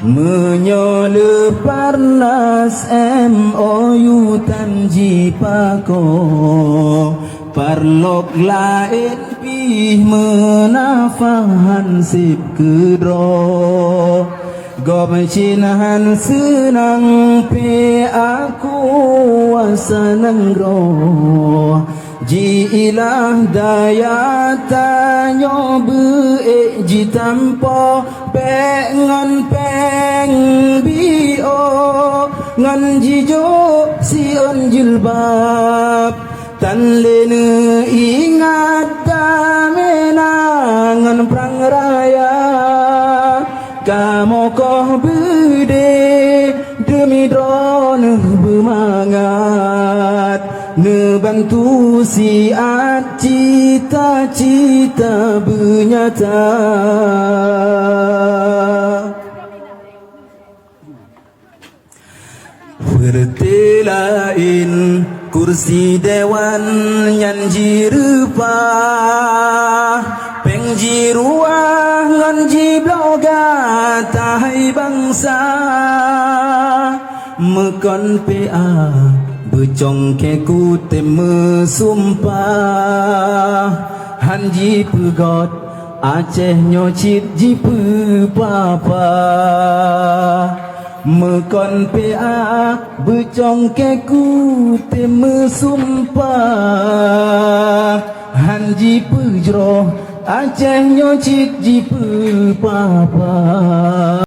Menyole parnas MOU tanji pako parlok lain pih menafahan sip kedro gom cinahan senang pe aku wasanang ro ji ilah daya tanyo be ji tampo pe ngon peng bio ngon ji jo si on jilbab tan lene ingat damena ngon prang raya kamu koh bede demi drone bermangat ngebantu siat cita-cita bernyata. Bertelain kursi dewan yang jirupa pengji ruah nganji bloga tahai bangsa mekon PA becong ke ku teme sumpah hanji pegot Aceh nyocit ji papa mekon PA becong ke ku teme sumpah hanji pejroh Aceh nyocit ji papa